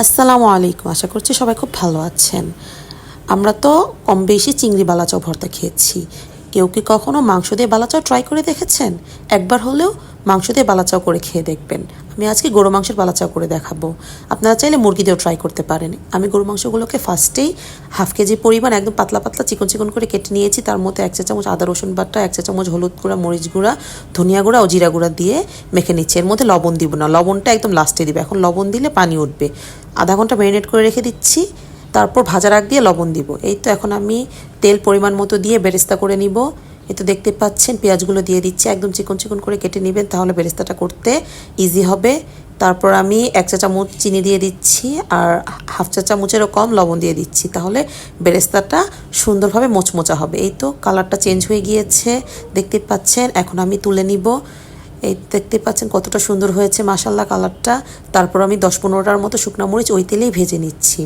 আসসালামু আলাইকুম। আশা করছি সবাই খুব ভালো আছেন। আমরা তো কম বেশি চিংড়ি বালাচাও ভর্তা খেয়েছি। কেউ কি কখনো মাংস দিয়ে বালাচাও ট্রাই করে দেখেছেন? একবার হলেও মাংস দিয়ে বালাচাও করে খেয়ে দেখবেন। আমি আজকে গরু মাংসের বালাচাও করে দেখাবো। আপনারা চাইলে মুরগি দিয়েও ট্রাই করতে পারেন। আমি গরু মাংসগুলোকে ফার্স্টেই হাফ কেজি পরিমাণ একদম পাতলা পাতলা চিকন চিকন করে কেটে নিয়েছি। তার মধ্যে 1 চা চামচ আদা রসুন বাটা, 1 চা চামচ হলুদ গুঁড়া, মরিচ গুঁড়া, ধনিয়া গুঁড়া ও জিরা গুঁড়া দিয়ে মেখে নিচ্ছি। এর মধ্যে লবণ দিব না, লবণটা একদম লাস্টে দিবে। এখন লবণ দিলে পানি উঠবে। আধা ঘন্টা ম্যারিনেট করে রেখে দিচ্ছি। তারপর ভাজার আগ দিয়ে লবণ দিব। এই তো এখন আমি তেল পরিমাণ মতো দিয়ে বেরেস্তা করে নিব। এই তো দেখতে পাচ্ছেন পেঁয়াজগুলো দিয়ে দিচ্ছি। একদম চিকন চিকন করে কেটে নেবেন, তাহলে বেরেস্তাটা করতে ইজি হবে। তারপর আমি 1 চা চামচ চিনি দিয়ে দিচ্ছি আর হাফ চা চামচেরও কম লবণ দিয়ে দিচ্ছি, তাহলে বেরেস্তাটা সুন্দরভাবে মোচমোচা হবে। এই তো কালারটা চেঞ্জ হয়ে গিয়েছে, দেখতে পাচ্ছেন। এখন আমি তুলে নিব। এই দেখতে পাচ্ছেন কতটা সুন্দর হয়েছে মাশাআল্লাহ কালারটা। তারপর আমি 10-15টার মতো শুকনো মরিচ ওই তেলেই ভেজে নিচ্ছি।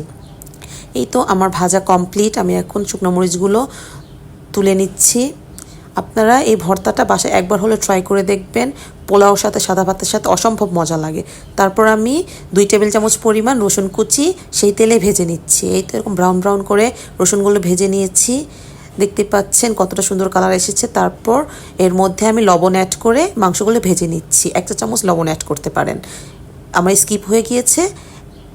এই তো আমার ভাজা কমপ্লিট। আমি এখন শুকনো মরিচগুলো তুলে নিচ্ছি। আপনারা এই ভর্তাটা বাসায় একবার হলে ট্রাই করে দেখবেন। পোলাওর সাথে, সাদা ভাতের সাথে অসম্ভব মজা লাগে। তারপর আমি 2 টেবিল চামচ পরিমাণ রসুন কুচি সেই তেলে ভেজে নিচ্ছি। এই তো এরকম ব্রাউন ব্রাউন করে রসুনগুলো ভেজে নিয়েছি। দেখতে পাচ্ছেন কতটা সুন্দর কালার এসেছে। তারপর এর মধ্যে আমি লবণ অ্যাড করে মাংসগুলো ভেজে নিচ্ছি। 1 চা চামচ লবণ অ্যাড করতে পারেন, আমার স্কিপ হয়ে গিয়েছে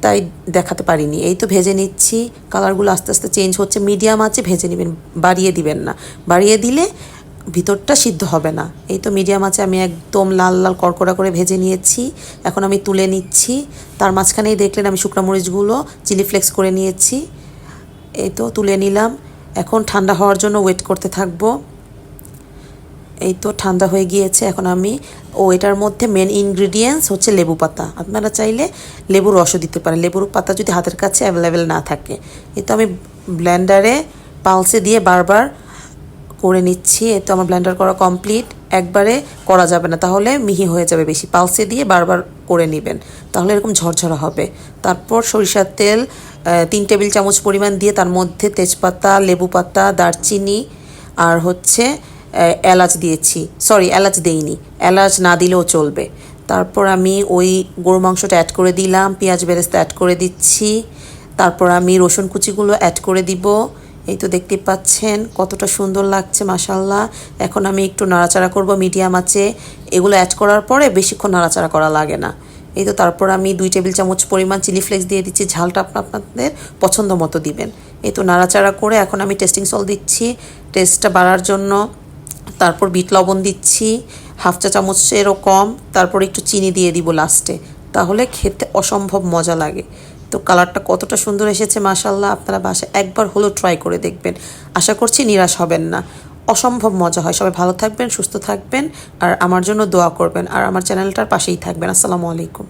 তাই দেখাতে পারিনি। এই তো ভেজে নিচ্ছি। কালারগুলো আস্তে আস্তে চেঞ্জ হচ্ছে। মিডিয়াম আঁচে ভেজে নেবেন, বাড়িয়ে দিবেন না। বাড়িয়ে দিলে ভিতরটা সিদ্ধ হবে না। এই তো মিডিয়াম আঁচে আমি একদম লাল লাল কড়কড়া করে ভেজে নিয়েছি। এখন আমি তুলে নিচ্ছি। তার মাঝখানেই দেখলেন আমি শুকনো মরিচগুলো চিলি ফ্লেক্স করে নিয়েছি। এই তো তুলে নিলাম। এখন ঠান্ডা হওয়ার জন্য ওয়েট করতে থাকবো। এই তো ঠান্ডা হয়ে গিয়েছে। এখন আমি এটার মধ্যে মেন ইনগ্রিডিয়েন্টস হচ্ছে লেবু পাতা। আপনারা চাইলে লেবুর রসও দিতে পারেন, লেবুর পাতা যদি হাতের কাছে অ্যাভেলেবেল না থাকে। এই তো আমি ব্লেন্ডারে পালসে দিয়ে বারবার করে নিচ্ছি। এই তো আমার ব্লেন্ডার করা কমপ্লিট। একবারে করা যাবে না, তাহলে মিহি হয়ে যাবে বেশি। পালসে দিয়ে বারবার করে নেবেন, তাহলে এরকম ঝরঝরা হবে। তারপর সরিষার তেল 3 টেবিল চামচ পরিমাণ দিয়ে তার মধ্যে তেজপাতা, লেবু পাতা, দারচিনি আর হচ্ছে এলাচ দিয়েছি। সরি, এলাচ দেইনি, এলাচ না দিলেও চলবে। তারপর আমি ওই গরু মাংসটা অ্যাড করে দিলাম, পেঁয়াজ বেরেস্তা অ্যাড করে দিচ্ছি। তারপর আমি রসুন কুচিগুলো অ্যাড করে দিব। এই তো দেখতে পাচ্ছেন কতটা সুন্দর লাগছে মাশাআল্লাহ। এখন আমি একটু নাড়াচাড়া করব মিডিয়াম আঁচে। এগুলো অ্যাড করার পরে বেশিক্ষণ নাড়াচাড়া করা লাগে না। এই তো তারপর আমি 2 টেবিল চামচ পরিমাণ চিলি ফ্লেক্স দিয়ে দিচ্ছি। ঝালটা আপনাদের পছন্দ মতো দিবেন। এই তো নাড়াচাড়া করে এখন আমি টেস্টিং সল্ট দিচ্ছি টেস্টটা বাড়ার জন্য। তারপর বিট লবণ দিচ্ছি হাফ চা চামচেরও কম। তারপর একটু চিনি দিয়ে দিব লাস্টে, তাহলে খেতে অসম্ভব মজা লাগে। তো কালারটা কতটা সুন্দর এসেছে মাশাআল্লাহ। আপনারা বাসায় একবার হলেও ট্রাই করে দেখবেন, আশা করছি নিরাশ হবেন না। অসম্ভব মজা হয়। সবাই ভালো থাকবেন, সুস্থ থাকবেন আর আমার জন্য দোয়া করবেন আর আমার চ্যানেলটার পাশেই থাকবেন। আসসালামু আলাইকুম।